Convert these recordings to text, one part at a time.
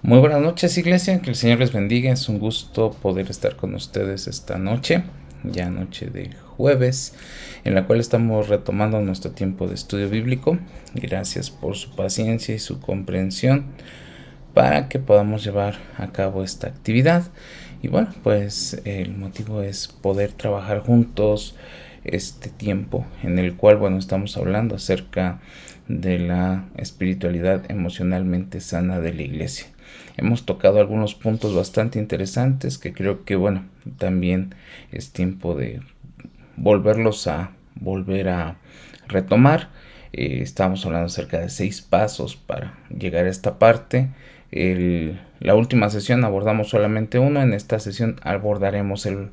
Muy buenas noches, iglesia, que el Señor les bendiga. Es un gusto poder estar con ustedes esta noche, ya noche de jueves, en la cual estamos retomando nuestro tiempo de estudio bíblico. Gracias por su paciencia y su comprensión para que podamos llevar a cabo esta actividad. Y bueno, pues el motivo es poder trabajar juntos este tiempo en el cual, bueno, estamos hablando acerca de la espiritualidad emocionalmente sana de la iglesia. Hemos tocado algunos puntos bastante interesantes que creo que, bueno, también es tiempo de volver a retomar. Estamos hablando acerca de 6 pasos para llegar a esta parte. La última sesión abordamos solamente uno. En esta sesión abordaremos el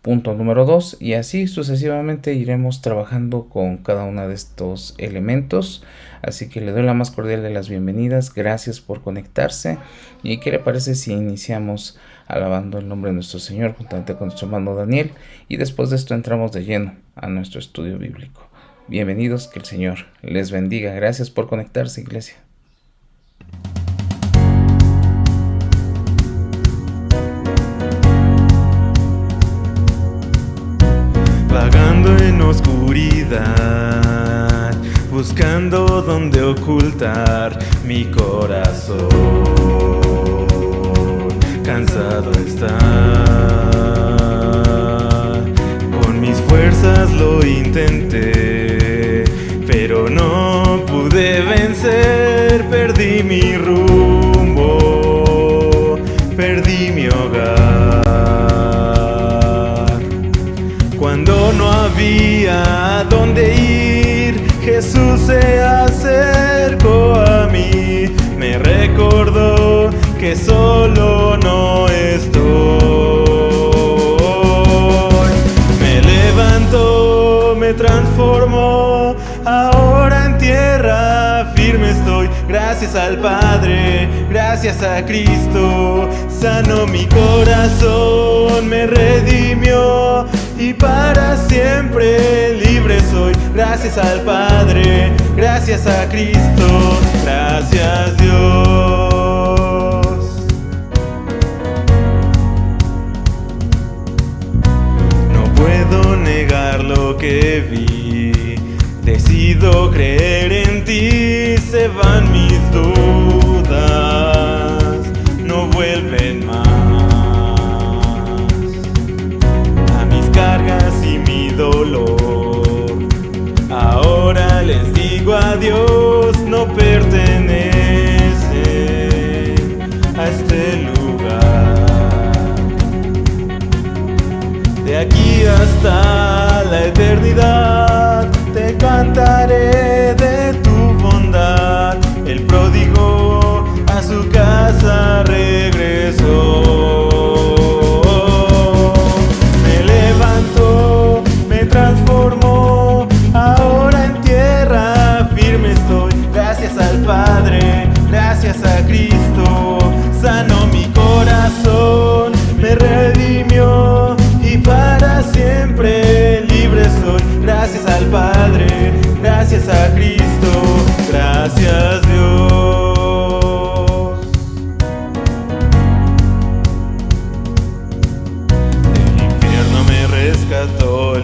punto número 2 y así sucesivamente iremos trabajando con cada uno de estos elementos. Así que le doy la más cordial de las bienvenidas. Gracias por conectarse. ¿Y qué le parece si iniciamos alabando el nombre de nuestro Señor juntamente con nuestro hermano Daniel? Y después de esto entramos de lleno a nuestro estudio bíblico. Bienvenidos, que el Señor les bendiga. Gracias por conectarse, iglesia. Vagando en oscuridad, buscando donde ocultar mi corazón. Cansado está, con mis fuerzas lo intenté, pero no pude vencer. Perdí mi rumbo, perdí mi hogar. Cuando no había dónde ir, Jesús se acercó a mí. Me recordó que solo no estoy. Me levantó, me transformó. Ahora en tierra firme estoy. Gracias al Padre, gracias a Cristo. Sanó mi corazón, me redimió. Y para siempre libre soy. Gracias al Padre, gracias a Cristo, gracias Dios. No puedo negar lo que vi. Decido creer en ti. Se van mis dudas, no vuelven más. Cargas y mi dolor, ahora les digo adiós. No pertenece a este lugar. De aquí hasta la eternidad te cantaré de tu bondad. El pródigo a su casa regresó. Me transformó, ahora en tierra firme estoy. Gracias al Padre, gracias a Cristo. Sanó mi corazón, me redimió. Y para siempre libre soy. Gracias al Padre, gracias a Cristo, gracias Dios.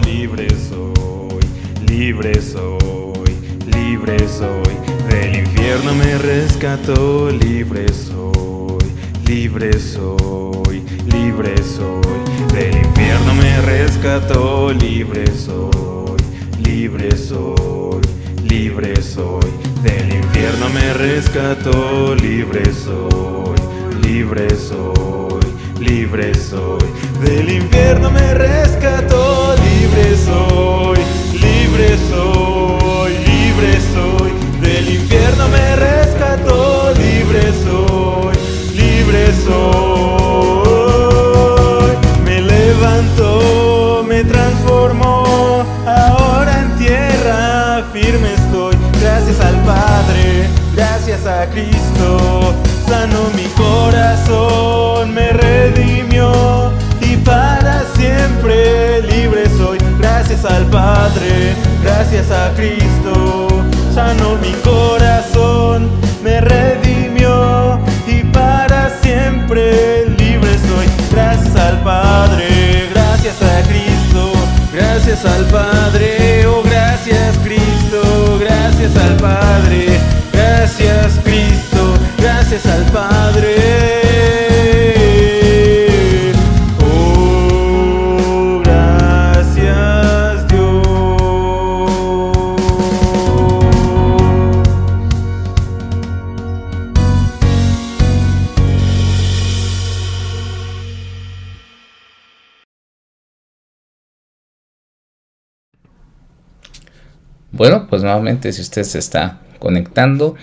Libre soy, libre soy, libre soy. Del infierno me rescató. Libre soy, libre soy, libre soy. Del infierno me rescató. Libre soy, libre soy, libre soy. Del infierno me rescató. Libre soy, libre soy, libre soy. Del infierno me rescató. Libre soy, libre soy, libre soy. Del infierno me rescató. Libre soy, libre soy. Me levantó, me transformó. Ahora en tierra firme estoy. Gracias al Padre, gracias a Cristo. Sanó mi corazón, me redimió. Y para siempre libre soy. Gracias al Padre, gracias a Cristo. Sanó mi corazón, me redimió. Y Bueno, pues nuevamente, si usted se está conectando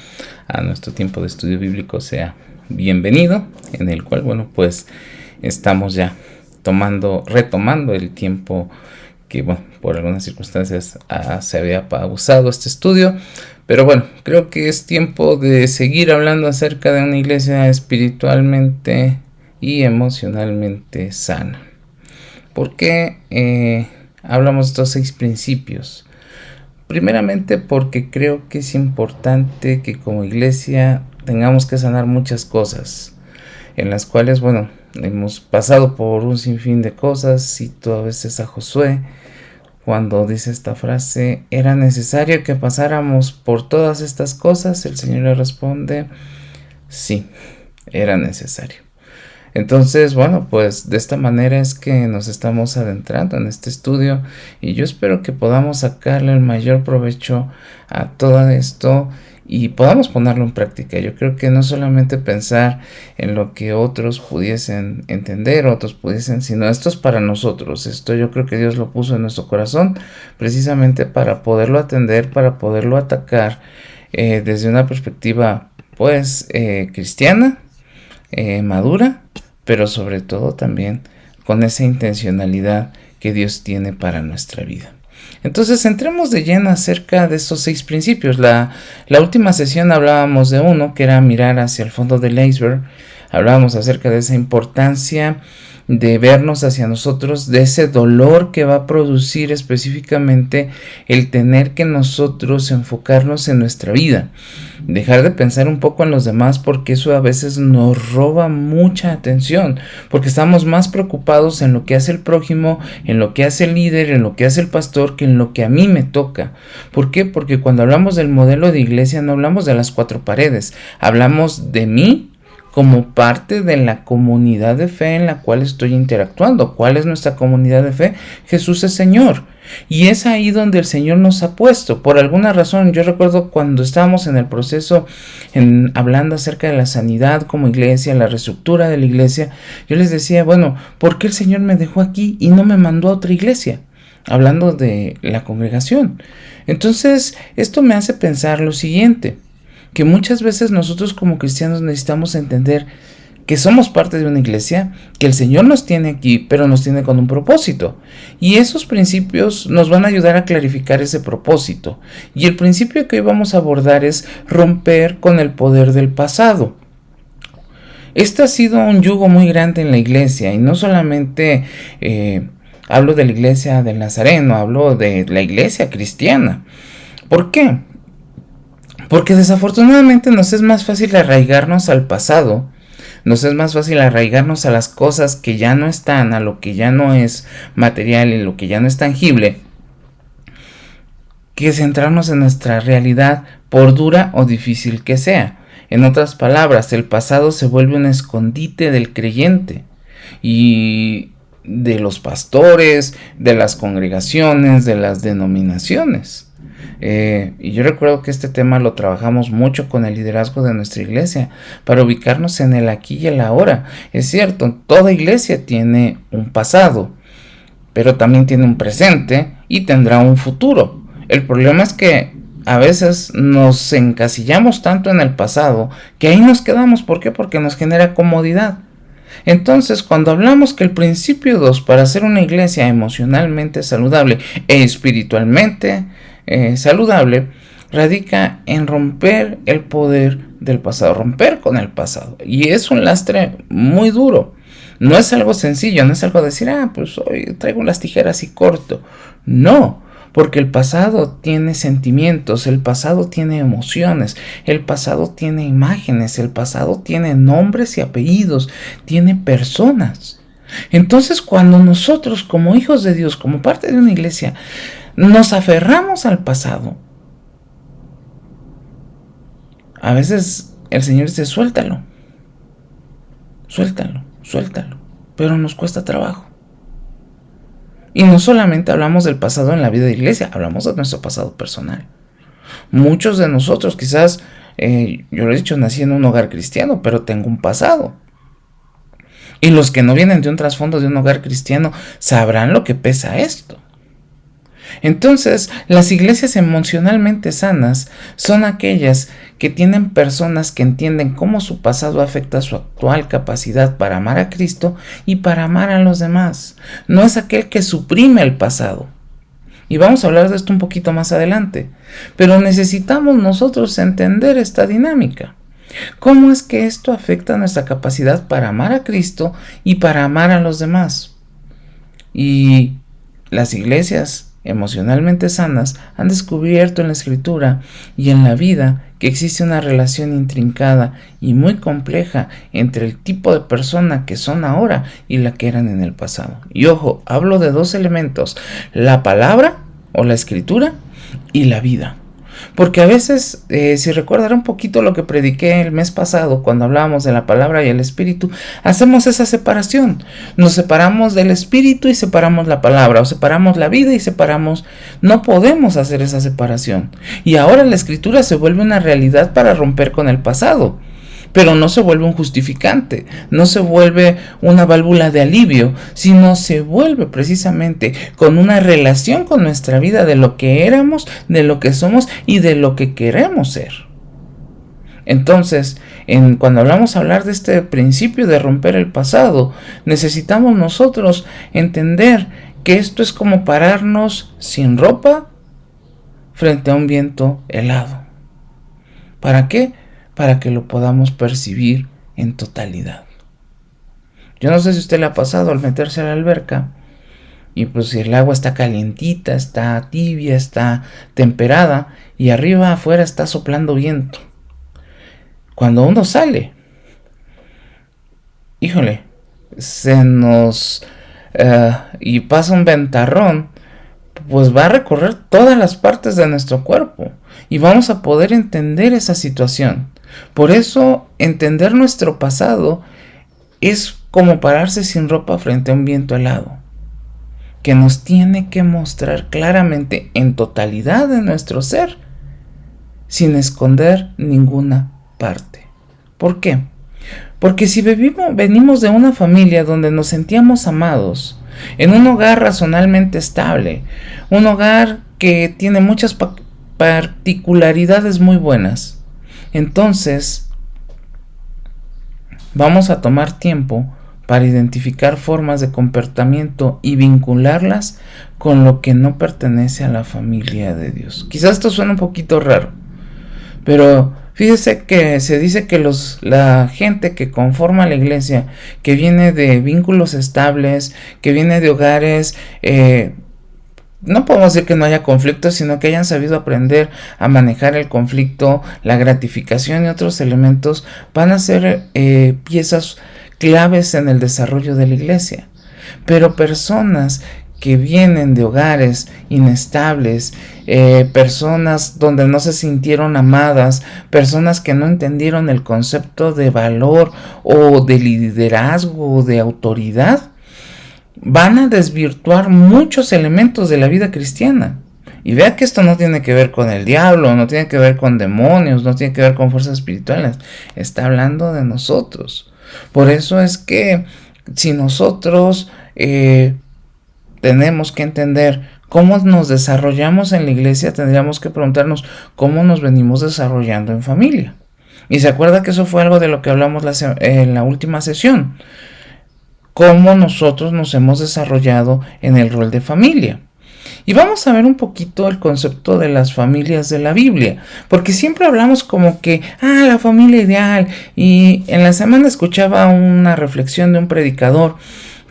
a nuestro tiempo de estudio bíblico, sea bienvenido, en el cual, bueno, pues estamos ya retomando el tiempo que, bueno, por algunas circunstancias se había pausado este estudio, pero bueno, creo que es tiempo de seguir hablando acerca de una iglesia espiritualmente y emocionalmente sana. ¿Por qué hablamos de estos 6 principios? Primeramente porque creo que es importante que como iglesia tengamos que sanar muchas cosas, en las cuales, bueno, hemos pasado por un sinfín de cosas. Cito a veces a Josué cuando dice esta frase: ¿era necesario que pasáramos por todas estas cosas? El Señor le responde: sí, era necesario. Entonces, bueno, pues de esta manera es que nos estamos adentrando en este estudio y yo espero que podamos sacarle el mayor provecho a todo esto y podamos ponerlo en práctica. Yo creo que no solamente pensar en lo que otros pudiesen entender, sino esto es para nosotros. Esto yo creo que Dios lo puso en nuestro corazón precisamente para poderlo atender, para poderlo atacar desde una perspectiva pues cristiana, madura, pero sobre todo también con esa intencionalidad que Dios tiene para nuestra vida. Entonces entremos de lleno acerca de estos 6 principios. La última sesión hablábamos de uno, que era mirar hacia el fondo del iceberg. Hablábamos acerca de esa importancia de vernos hacia nosotros, de ese dolor que va a producir específicamente el tener que nosotros enfocarnos en nuestra vida, dejar de pensar un poco en los demás, porque eso a veces nos roba mucha atención, porque estamos más preocupados en lo que hace el prójimo, en lo que hace el líder, en lo que hace el pastor, que en lo que a mí me toca. ¿Por qué? Porque cuando hablamos del modelo de iglesia no hablamos de las 4 paredes, hablamos de mí como parte de la comunidad de fe en la cual estoy interactuando. ¿Cuál es nuestra comunidad de fe? Jesús es Señor. Y es ahí donde el Señor nos ha puesto. Por alguna razón, yo recuerdo cuando estábamos en el proceso, hablando acerca de la sanidad como iglesia, la reestructura de la iglesia, yo les decía, bueno, ¿por qué el Señor me dejó aquí y no me mandó a otra iglesia? Hablando de la congregación. Entonces, esto me hace pensar lo siguiente, que muchas veces nosotros como cristianos necesitamos entender que somos parte de una iglesia, que el Señor nos tiene aquí, pero nos tiene con un propósito. Y esos principios nos van a ayudar a clarificar ese propósito. Y el principio que hoy vamos a abordar es romper con el poder del pasado. Este ha sido un yugo muy grande en la iglesia, y no solamente hablo de la iglesia del Nazareno, hablo de la iglesia cristiana. ¿Por qué? Porque desafortunadamente nos es más fácil arraigarnos al pasado, nos es más fácil arraigarnos a las cosas que ya no están, a lo que ya no es material y lo que ya no es tangible, que centrarnos en nuestra realidad, por dura o difícil que sea. En otras palabras, el pasado se vuelve un escondite del creyente y de los pastores, de las congregaciones, de las denominaciones. Y yo recuerdo que este tema lo trabajamos mucho con el liderazgo de nuestra iglesia para ubicarnos en el aquí y el ahora. Es cierto, toda iglesia tiene un pasado, pero también tiene un presente y tendrá un futuro. El problema es que a veces nos encasillamos tanto en el pasado que ahí nos quedamos. ¿Por qué? Porque nos genera comodidad. Entonces, cuando hablamos que el principio 2 para ser una iglesia emocionalmente saludable e espiritualmente saludable, radica en romper el poder del pasado, romper con el pasado. Y es un lastre muy duro. No es algo sencillo, no es algo de decir, pues hoy traigo las tijeras y corto. No, porque el pasado tiene sentimientos, el pasado tiene emociones, el pasado tiene imágenes, el pasado tiene nombres y apellidos, tiene personas. Entonces, cuando nosotros como hijos de Dios, como parte de una iglesia, nos aferramos al pasado, a veces el Señor dice, suéltalo, pero nos cuesta trabajo. Y no solamente hablamos del pasado en la vida de iglesia, hablamos de nuestro pasado personal. Muchos de nosotros quizás, yo lo he dicho, nací en un hogar cristiano, pero tengo un pasado. Y los que no vienen de un trasfondo de un hogar cristiano sabrán lo que pesa esto. Entonces, las iglesias emocionalmente sanas son aquellas que tienen personas que entienden cómo su pasado afecta su actual capacidad para amar a Cristo y para amar a los demás. No es aquel que suprime el pasado. Y vamos a hablar de esto un poquito más adelante. Pero necesitamos nosotros entender esta dinámica. ¿Cómo es que esto afecta nuestra capacidad para amar a Cristo y para amar a los demás? Y las iglesias emocionalmente sanas han descubierto en la escritura y en la vida que existe una relación intrincada y muy compleja entre el tipo de persona que son ahora y la que eran en el pasado. Y ojo, hablo de dos elementos: la palabra o la escritura y la vida. Porque a veces, si recordará un poquito lo que prediqué el mes pasado cuando hablábamos de la palabra y el espíritu, hacemos esa separación. Nos separamos del espíritu y separamos la palabra, o separamos la vida y separamos. No podemos hacer esa separación. Y ahora la escritura se vuelve una realidad para romper con el pasado. Pero no se vuelve un justificante, no se vuelve una válvula de alivio, sino se vuelve precisamente con una relación con nuestra vida de lo que éramos, de lo que somos y de lo que queremos ser. Entonces, cuando hablar de este principio de romper el pasado, necesitamos nosotros entender que esto es como pararnos sin ropa frente a un viento helado. ¿Para qué? Para que lo podamos percibir en totalidad. Yo no sé si a usted le ha pasado al meterse a la alberca y pues si el agua está calientita, está tibia, está temperada y arriba afuera está soplando viento. Cuando uno sale, híjole, se nos y pasa un ventarrón, pues va a recorrer todas las partes de nuestro cuerpo y vamos a poder entender esa situación. Por eso, entender nuestro pasado es como pararse sin ropa frente a un viento helado, que nos tiene que mostrar claramente en totalidad de nuestro ser, sin esconder ninguna parte. ¿Por qué? Porque si venimos de una familia donde nos sentíamos amados, en un hogar razonablemente estable, un hogar que tiene muchas particularidades muy buenas, entonces vamos a tomar tiempo para identificar formas de comportamiento y vincularlas con lo que no pertenece a la familia de Dios. Quizás esto suena un poquito raro, pero fíjese que se dice que la gente que conforma la iglesia, que viene de vínculos estables, que viene de hogares, no podemos decir que no haya conflictos, sino que hayan sabido aprender a manejar el conflicto, la gratificación y otros elementos, van a ser piezas claves en el desarrollo de la iglesia. Pero personas que vienen de hogares inestables, personas donde no se sintieron amadas, personas que no entendieron el concepto de valor o de liderazgo o de autoridad, van a desvirtuar muchos elementos de la vida cristiana. Y vea que esto no tiene que ver con el diablo, no tiene que ver con demonios, no tiene que ver con fuerzas espirituales. Está hablando de nosotros. Por eso es que si nosotros tenemos que entender cómo nos desarrollamos en la iglesia, tendríamos que preguntarnos cómo nos venimos desarrollando en familia. Y se acuerda que eso fue algo de lo que hablamos en la última sesión. Cómo nosotros nos hemos desarrollado en el rol de familia. Y vamos a ver un poquito el concepto de las familias de la Biblia, porque siempre hablamos como que, la familia ideal, y en la semana escuchaba una reflexión de un predicador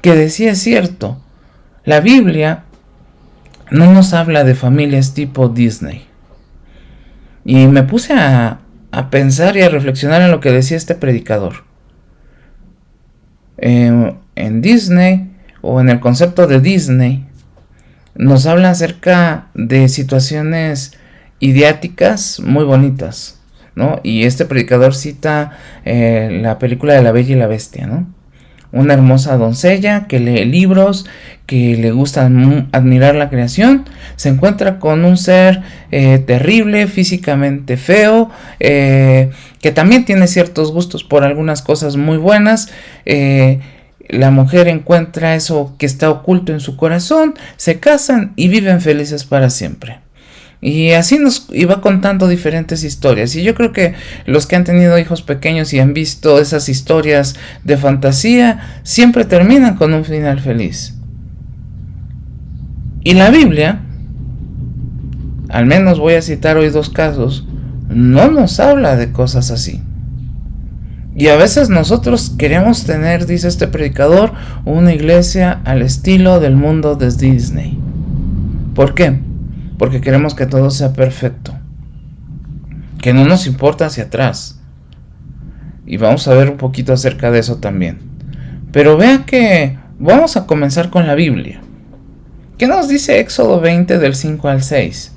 que decía, es cierto, la Biblia no nos habla de familias tipo Disney. Y me puse a pensar y a reflexionar en lo que decía este predicador. En Disney, o en el concepto de Disney, nos habla acerca de situaciones idiáticas muy bonitas, ¿no? Y este predicador cita la película de La Bella y la Bestia, ¿no? Una hermosa doncella que lee libros, que le gusta admirar la creación, se encuentra con un ser terrible, físicamente feo, que también tiene ciertos gustos por algunas cosas muy buenas, la mujer encuentra eso que está oculto en su corazón, se casan y viven felices para siempre. Y así nos iba contando diferentes historias. Y yo creo que los que han tenido hijos pequeños y han visto esas historias de fantasía, siempre terminan con un final feliz. Y la Biblia, al menos voy a citar hoy 2 casos, no nos habla de cosas así. Y a veces nosotros queremos tener, dice este predicador, una iglesia al estilo del mundo de Disney. ¿Por qué? Porque queremos que todo sea perfecto, que no nos importa hacia atrás. Y vamos a ver un poquito acerca de eso también. Pero vea que vamos a comenzar con la Biblia. ¿Qué nos dice Éxodo 20 del 5 al 6?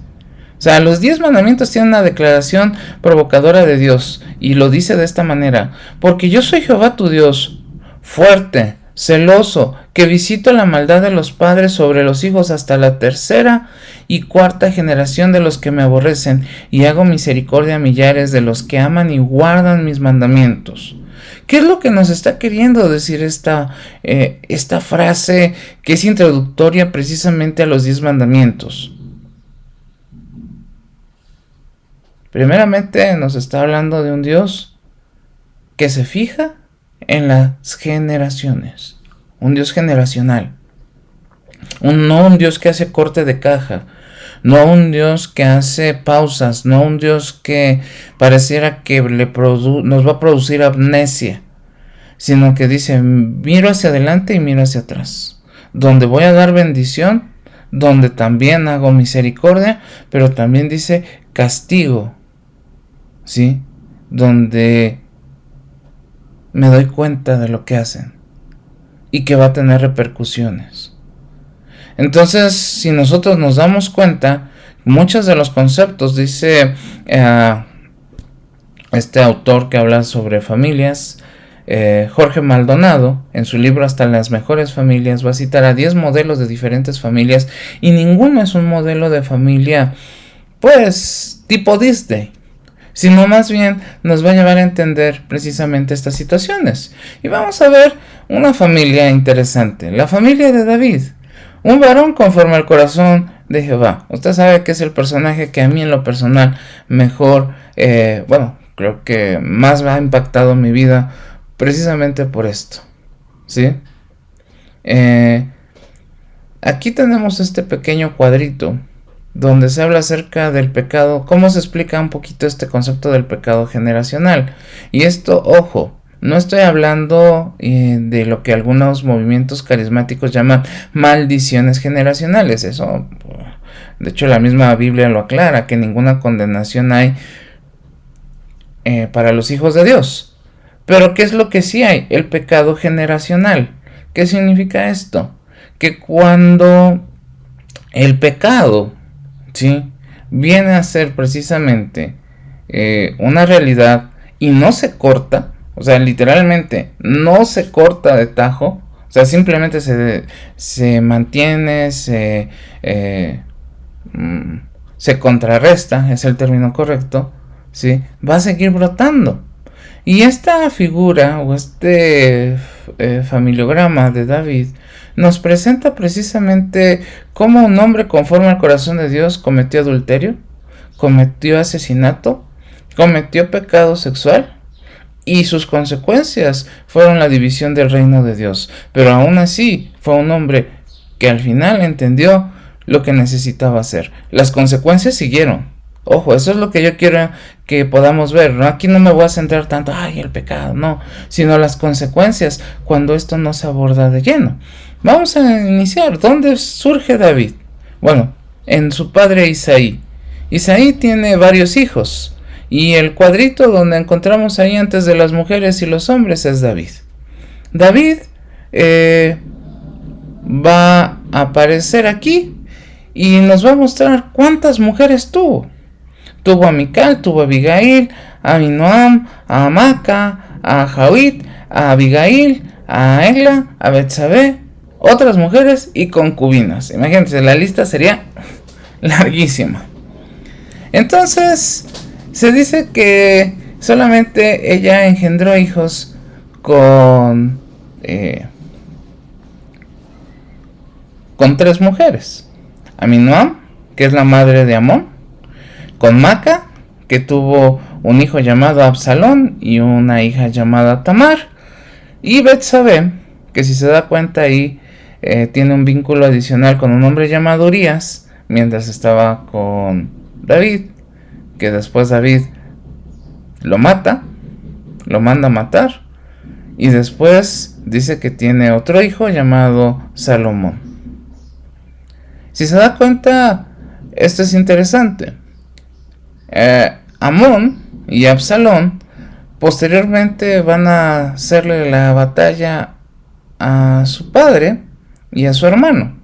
O sea, los 10 mandamientos tienen una declaración provocadora de Dios, y lo dice de esta manera: porque yo soy Jehová tu Dios, fuerte, celoso, que visito la maldad de los padres sobre los hijos hasta la 3ª y 4ª generación de los que me aborrecen, y hago misericordia a millares de los que aman y guardan mis mandamientos. ¿Qué es lo que nos está queriendo decir esta frase que es introductoria precisamente a los 10 mandamientos? Primeramente nos está hablando de un Dios que se fija en las generaciones, un Dios generacional, no un Dios que hace corte de caja, no un Dios que hace pausas, no un Dios que pareciera que nos va a producir amnesia, sino que dice: miro hacia adelante y miro hacia atrás, donde voy a dar bendición, donde también hago misericordia, pero también dice castigo, ¿sí? Donde me doy cuenta de lo que hacen y que va a tener repercusiones. Entonces, si nosotros nos damos cuenta, muchos de los conceptos, dice este autor que habla sobre familias, Jorge Maldonado, en su libro Hasta las mejores familias, va a citar a 10 modelos de diferentes familias, y ninguno es un modelo de familia pues tipo Disney, sino más bien nos va a llevar a entender precisamente estas situaciones. Y vamos a ver una familia interesante, la familia de David, un varón conforme al corazón de Jehová. Usted sabe que es el personaje que a mí en lo personal mejor, creo que más ha impactado mi vida precisamente por esto, ¿sí? Aquí tenemos este pequeño cuadrito donde se habla acerca del pecado, cómo se explica un poquito este concepto del pecado generacional. Y esto, ojo, no estoy hablando de lo que algunos movimientos carismáticos llaman maldiciones generacionales. Eso, de hecho, la misma Biblia lo aclara, que ninguna condenación hay para los hijos de Dios. Pero ¿qué es lo que sí hay? El pecado generacional. ¿Qué significa esto? Que cuando el pecado, ¿sí?, viene a ser precisamente una realidad y no se corta, o sea, literalmente no se corta de tajo, o sea, simplemente se mantiene, se contrarresta, es el término correcto, ¿sí?, va a seguir brotando. Y esta figura o este familiograma de David nos presenta precisamente cómo un hombre conforme al corazón de Dios cometió adulterio, cometió asesinato, cometió pecado sexual, y sus consecuencias fueron la división del reino de Dios. Pero aún así fue un hombre que al final entendió lo que necesitaba hacer. Las consecuencias siguieron. Ojo, eso es lo que yo quiero que podamos ver, ¿no? Aquí no me voy a centrar tanto, el pecado, no, sino las consecuencias cuando esto no se aborda de lleno. Vamos a iniciar. ¿Dónde surge David? Bueno, en su padre Isaí. Isaí tiene varios hijos, y el cuadrito donde encontramos ahí antes de las mujeres y los hombres es David. David va a aparecer aquí y nos va a mostrar cuántas mujeres tuvo. Tuvo a Mical, tuvo a Abigail, a Abinoam, a Maca, a Jawit, a Abigail, a Egla, a Betsabé, otras mujeres y concubinas. Imagínense, la lista sería larguísima. Entonces, se dice que solamente ella engendró hijos con con 3 mujeres. Aminoam, que es la madre de Amón, con Maca, que tuvo un hijo llamado Absalón y una hija llamada Tamar, y Betsabé, que si se da cuenta ahí tiene un vínculo adicional con un hombre llamado Urías, mientras estaba con David, que después David lo mata, lo manda a matar, y después dice que tiene otro hijo llamado Salomón. Si se da cuenta, esto es interesante. Amón y Absalón posteriormente van a hacerle la batalla a su padre y a su hermano.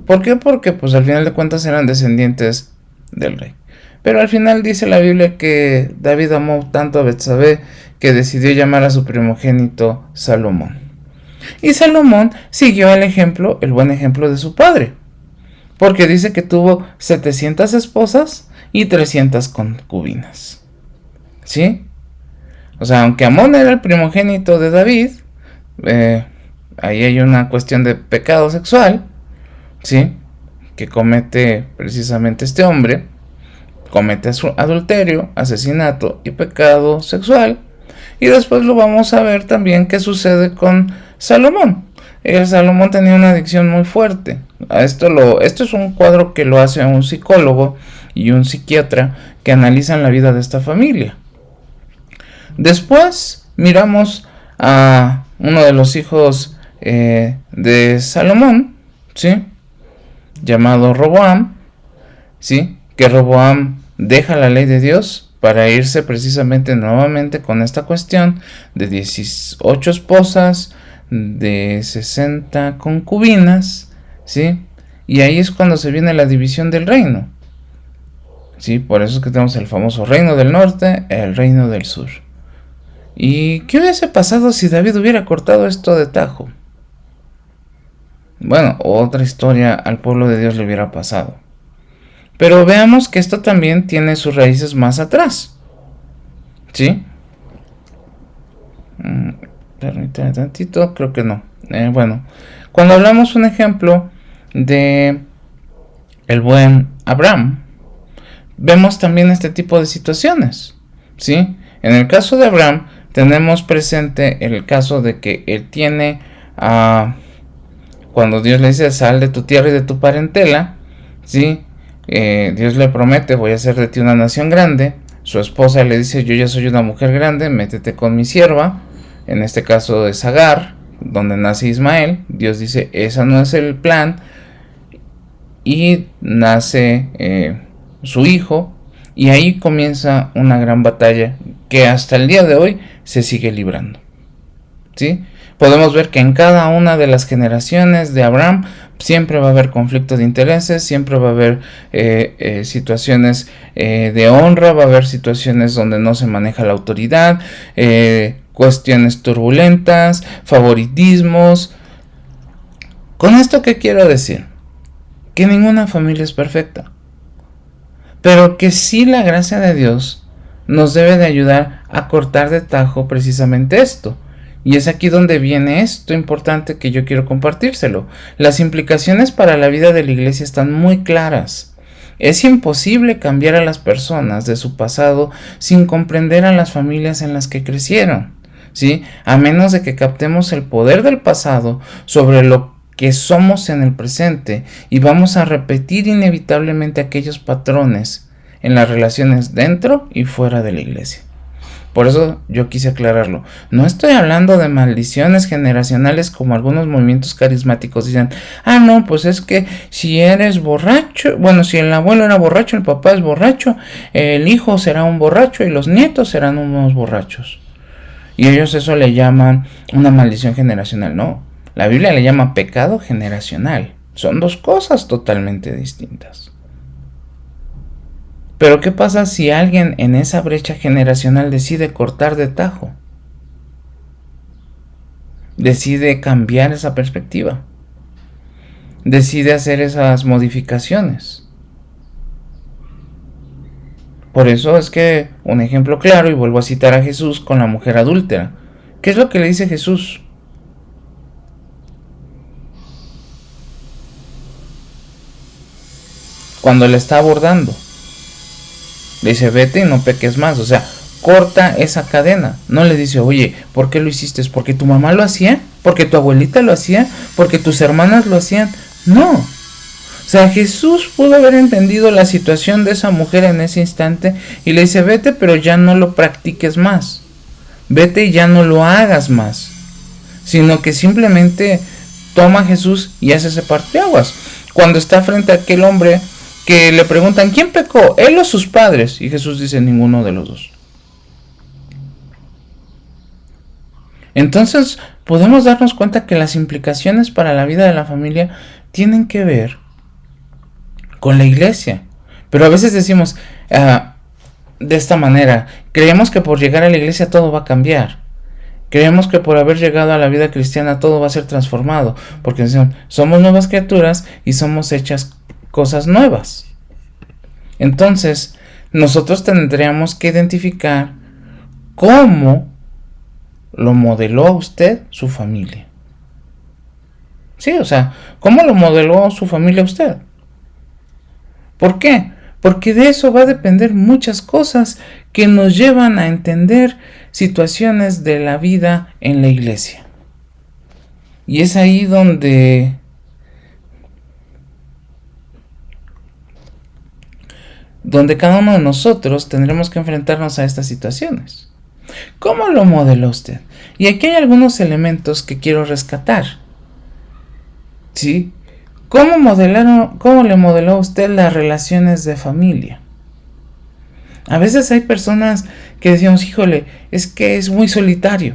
¿Por qué? Porque pues al final de cuentas eran descendientes del rey. Pero al final dice la Biblia que David amó tanto a Betsabé que decidió llamar a su primogénito Salomón. Y Salomón siguió el buen ejemplo de su padre, porque dice que tuvo 700 esposas y 300 concubinas. ¿Sí? O sea, aunque Amón era el primogénito de David, ahí hay una cuestión de pecado sexual, ¿sí? Que comete precisamente este hombre. Comete adulterio, asesinato y pecado sexual. Y después lo vamos a ver también qué sucede con Salomón. Salomón tenía una adicción muy fuerte. Esto es un cuadro que lo hace un psicólogo y un psiquiatra que analizan la vida de esta familia. Después miramos a uno de los hijos de Salomón, ¿sí? Llamado Roboam, ¿sí? Que Roboam deja la ley de Dios para irse precisamente nuevamente con esta cuestión de 18 esposas, de 60 concubinas, ¿sí? Y ahí es cuando se viene la división del reino, ¿sí? Por eso es que tenemos el famoso reino del norte, el reino del sur. ¿Y qué hubiese pasado si David hubiera cortado esto de tajo? Bueno, otra historia al pueblo de Dios le hubiera pasado. Pero veamos que esto también tiene sus raíces más atrás, ¿sí? Permítame tantito, creo que no. Bueno, cuando hablamos un ejemplo de el buen Abraham, vemos también este tipo de situaciones, ¿sí? En el caso de Abraham tenemos presente el caso de que él tiene cuando Dios le dice sal de tu tierra y de tu parentela, ¿sí? Dios le promete voy a hacer de ti una nación grande. Su esposa le dice yo ya soy una mujer grande, métete con mi sierva. En este caso es Agar, donde nace Ismael. Dios dice ese no es el plan, y nace su hijo, y ahí comienza una gran batalla que hasta el día de hoy se sigue librando, ¿sí? Podemos ver que en cada una de las generaciones de Abraham siempre va a haber conflicto de intereses, siempre va a haber situaciones de honra, va a haber situaciones donde no se maneja la autoridad, cuestiones turbulentas, favoritismos. ¿Con esto qué quiero decir? Que ninguna familia es perfecta, pero que sí la gracia de Dios nos debe de ayudar a cortar de tajo precisamente esto. Y es aquí donde viene esto importante que yo quiero compartírselo. Las implicaciones para la vida de la iglesia están muy claras. Es imposible cambiar a las personas de su pasado sin comprender a las familias en las que crecieron, ¿sí? A menos de que captemos el poder del pasado sobre lo que somos en el presente, y vamos a repetir inevitablemente aquellos patrones en las relaciones dentro y fuera de la iglesia. Por eso yo quise aclararlo. No estoy hablando de maldiciones generacionales como algunos movimientos carismáticos dicen. No, pues es que si eres borracho, bueno, si el abuelo era borracho, el papá es borracho, el hijo será un borracho y los nietos serán unos borrachos. Y ellos eso le llaman una maldición generacional. No, la Biblia le llama pecado generacional. Son dos cosas totalmente distintas. Pero ¿qué pasa si alguien en esa brecha generacional decide cortar de tajo? Decide cambiar esa perspectiva. Decide hacer esas modificaciones. Por eso es que un ejemplo claro, y vuelvo a citar a Jesús con la mujer adúltera. ¿Qué es lo que le dice Jesús? cuando le está abordando. Le dice, vete y no peques más. O sea, corta esa cadena. No le dice, oye, ¿por qué lo hiciste? ¿Porque tu mamá lo hacía? ¿Porque tu abuelita lo hacía? ¿Porque tus hermanas lo hacían? No. O sea, Jesús pudo haber entendido la situación de esa mujer en ese instante y le dice, vete, pero ya no lo practiques más. Vete y ya no lo hagas más. Sino que simplemente toma a Jesús y hace ese parteaguas. Cuando está frente a aquel hombre que le preguntan, ¿quién pecó? ¿Él o sus padres? Y Jesús dice, ninguno de los dos. Entonces podemos darnos cuenta que las implicaciones para la vida de la familia tienen que ver con la iglesia. Pero a veces decimos de esta manera, creemos que por llegar a la iglesia todo va a cambiar. Creemos que por haber llegado a la vida cristiana todo va a ser transformado. Porque somos nuevas criaturas y somos hechas cosas nuevas. Entonces nosotros tendríamos que identificar cómo lo modeló a usted su familia. Sí, o sea, ¿cómo lo modeló su familia a usted? ¿Por qué? Porque de eso va a depender muchas cosas que nos llevan a entender situaciones de la vida en la iglesia. Y es ahí donde cada uno de nosotros tendremos que enfrentarnos a estas situaciones. ¿Cómo lo modeló usted? Y aquí hay algunos elementos que quiero rescatar. ¿Sí? ¿Cómo le modeló a usted las relaciones de familia? A veces hay personas que decimos, híjole, es que es muy solitario,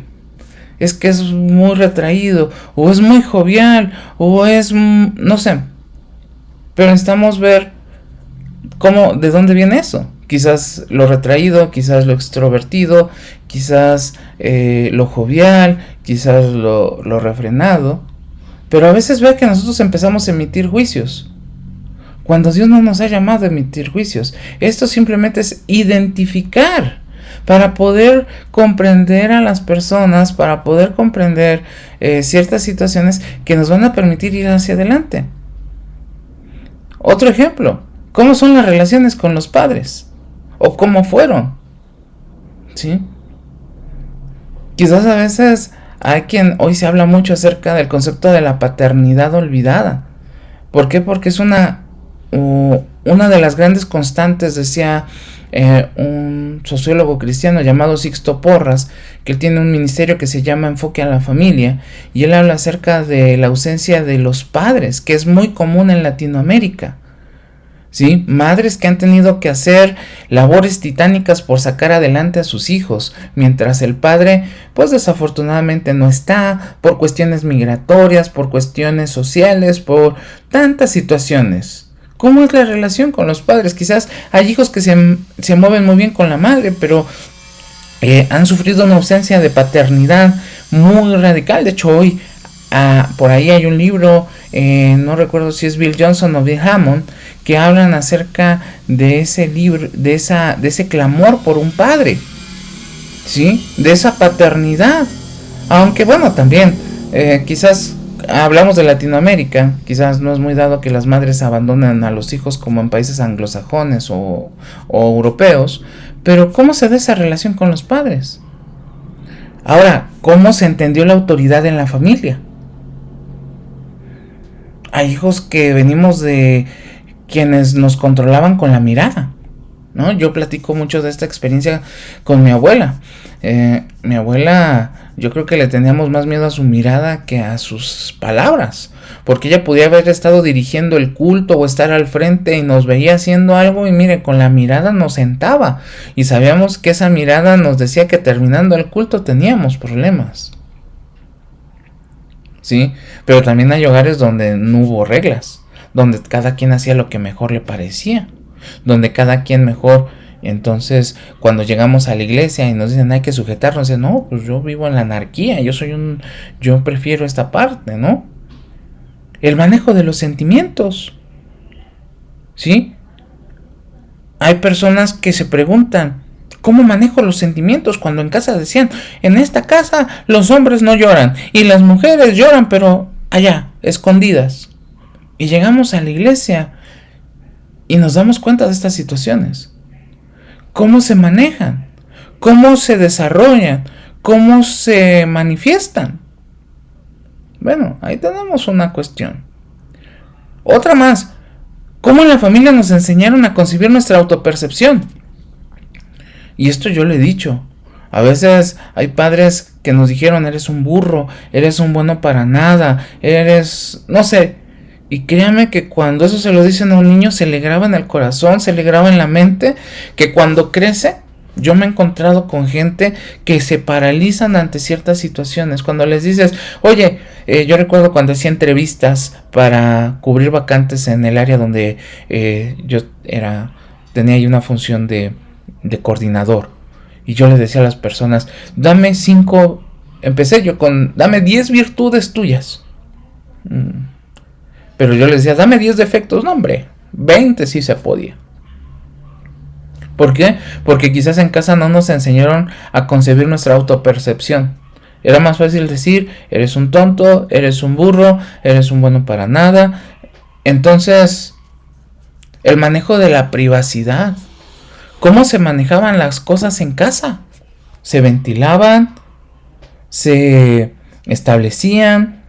es que es muy retraído, o es muy jovial, o es, no sé. Pero necesitamos ver de dónde viene eso. Quizás lo retraído, quizás lo extrovertido, quizás lo jovial, quizás lo refrenado. Pero a veces ve que nosotros empezamos a emitir juicios, cuando Dios no nos ha llamado a emitir juicios. Esto simplemente es identificar, para poder comprender a las personas, para poder comprender ciertas situaciones que nos van a permitir ir hacia adelante. Otro ejemplo, ¿cómo son las relaciones con los padres? ¿O cómo fueron? ¿Sí? Quizás a veces hay quien, hoy se habla mucho acerca del concepto de la paternidad olvidada. ¿Por qué? Porque es una de las grandes constantes, decía un sociólogo cristiano llamado Sixto Porras, que él tiene un ministerio que se llama Enfoque a la Familia, y él habla acerca de la ausencia de los padres, que es muy común en Latinoamérica. ¿Sí? Madres que han tenido que hacer labores titánicas por sacar adelante a sus hijos, mientras el padre, pues desafortunadamente no está, por cuestiones migratorias, por cuestiones sociales, por tantas situaciones. ¿Cómo es la relación con los padres? Quizás hay hijos que se mueven muy bien con la madre, pero han sufrido una ausencia de paternidad muy radical. De hecho, hoy por ahí hay un libro, no recuerdo si es Bill Johnson o Bill Hammond, que hablan acerca de ese libro, de ese clamor por un padre, ¿sí? De esa paternidad. Aunque bueno, también quizás hablamos de Latinoamérica, quizás no es muy dado que las madres abandonen a los hijos como en países anglosajones o europeos, pero ¿cómo se da esa relación con los padres? Ahora, ¿cómo se entendió la autoridad en la familia? Hay hijos que venimos de quienes nos controlaban con la mirada, ¿no? Yo platico mucho de esta experiencia con mi abuela. Mi abuela, yo creo que le teníamos más miedo a su mirada que a sus palabras, porque ella podía haber estado dirigiendo el culto o estar al frente y nos veía haciendo algo y mire, con la mirada nos sentaba y sabíamos que esa mirada nos decía que terminando el culto teníamos problemas. ¿Sí? Pero también hay hogares donde no hubo reglas, donde cada quien hacía lo que mejor le parecía, donde cada quien mejor. Entonces, cuando llegamos a la iglesia y nos dicen hay que sujetarnos, dicen, no, pues yo vivo en la anarquía, yo prefiero esta parte, ¿no? El manejo de los sentimientos, ¿sí? Hay personas que se preguntan, ¿cómo manejo los sentimientos? Cuando en casa decían, en esta casa los hombres no lloran y las mujeres lloran, pero allá, escondidas. Y llegamos a la iglesia Y nos damos cuenta de estas situaciones. ¿Cómo se manejan? ¿Cómo se desarrollan? ¿Cómo se manifiestan? Bueno, ahí tenemos una cuestión. Otra más. ¿Cómo en la familia nos enseñaron a concebir nuestra autopercepción? Y esto yo lo he dicho. A veces hay padres que nos dijeron: eres un burro, eres un bueno para nada, eres... no sé. Y créanme que cuando eso se lo dicen a un niño, se le graba en el corazón, se le graba en la mente, que cuando crece... Yo me he encontrado con gente que se paralizan ante ciertas situaciones. Cuando les dices: oye, yo recuerdo cuando hacía entrevistas para cubrir vacantes en el área donde yo tenía ahí una función de coordinador. Y yo les decía a las personas: dame 5, empecé yo con, dame 10 virtudes tuyas. Pero yo les decía: dame 10 defectos. No, hombre, 20 sí se podía. ¿Por qué? Porque quizás en casa no nos enseñaron a concebir nuestra autopercepción. Era más fácil decir: eres un tonto, eres un burro, eres un bueno para nada. Entonces, el manejo de la privacidad. ¿Cómo se manejaban las cosas en casa? Se ventilaban, se establecían.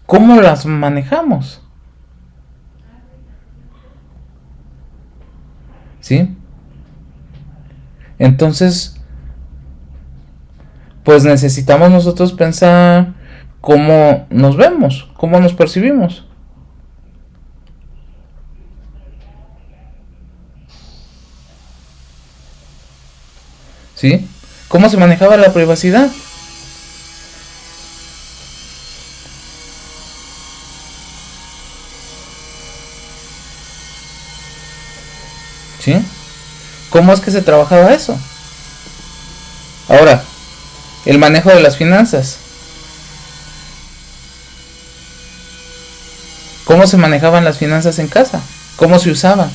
¿Cómo las manejamos? ¿Sí? Entonces, pues necesitamos nosotros pensar cómo nos vemos, cómo nos percibimos. ¿Sí? ¿Cómo se manejaba la privacidad? ¿Sí? ¿Cómo es que se trabajaba eso? Ahora, el manejo de las finanzas. ¿Cómo se manejaban las finanzas en casa? ¿Cómo se usaban?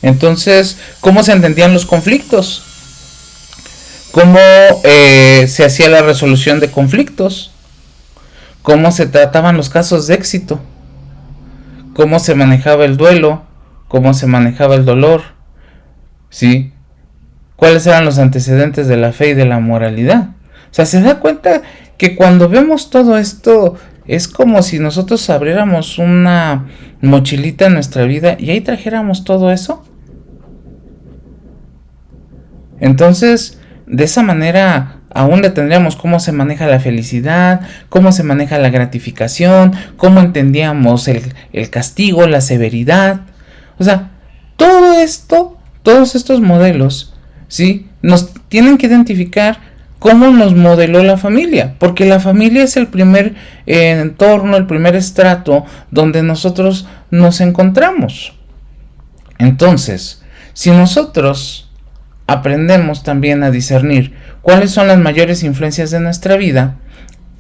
Entonces, ¿cómo se entendían los conflictos? ¿Cómo se hacía la resolución de conflictos? ¿Cómo se trataban los casos de éxito? ¿Cómo se manejaba el duelo? ¿Cómo se manejaba el dolor? ¿Sí? ¿Cuáles eran los antecedentes de la fe y de la moralidad? O sea, se da cuenta que cuando vemos todo esto, es como si nosotros abriéramos una mochilita en nuestra vida y ahí trajéramos todo eso. Entonces, de esa manera aún le tendríamos cómo se maneja la felicidad, cómo se maneja la gratificación, cómo entendíamos el castigo, la severidad. O sea, todo esto, todos estos modelos, ¿sí?, nos tienen que identificar cómo nos modeló la familia, porque la familia es el primer entorno, el primer estrato donde nosotros nos encontramos. Entonces, si nosotros aprendemos también a discernir cuáles son las mayores influencias de nuestra vida,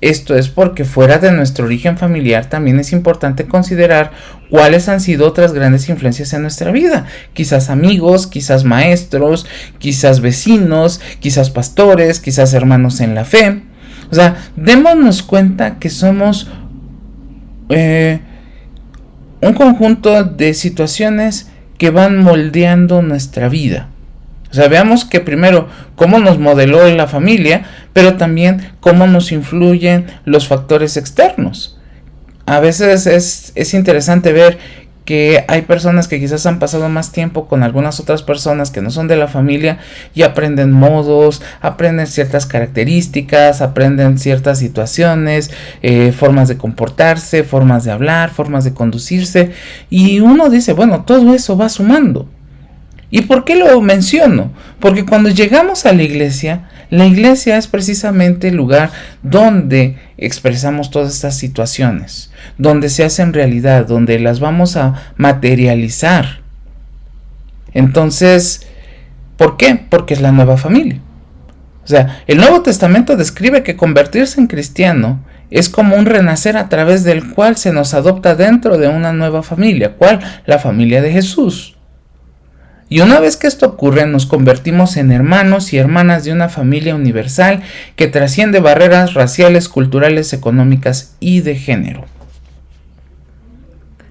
esto es porque fuera de nuestro origen familiar también es importante considerar cuáles han sido otras grandes influencias en nuestra vida. Quizás amigos, quizás maestros, quizás vecinos, quizás pastores, quizás hermanos en la fe. O sea, démonos cuenta que somos un conjunto de situaciones que van moldeando nuestra vida. O sea, veamos que primero cómo nos modeló la familia, pero también cómo nos influyen los factores externos. A veces es interesante ver que hay personas que quizás han pasado más tiempo con algunas otras personas que no son de la familia y aprenden modos, aprenden ciertas características, aprenden ciertas situaciones, formas de comportarse, formas de hablar, formas de conducirse, y uno dice, bueno, todo eso va sumando. ¿Y por qué lo menciono? Porque cuando llegamos a la iglesia es precisamente el lugar donde expresamos todas estas situaciones, donde se hacen realidad, donde las vamos a materializar. Entonces, ¿por qué? Porque es la nueva familia. O sea, el Nuevo Testamento describe que convertirse en cristiano es como un renacer a través del cual se nos adopta dentro de una nueva familia. ¿Cuál? La familia de Jesús. Y una vez que esto ocurre, nos convertimos en hermanos y hermanas de una familia universal que trasciende barreras raciales, culturales, económicas y de género.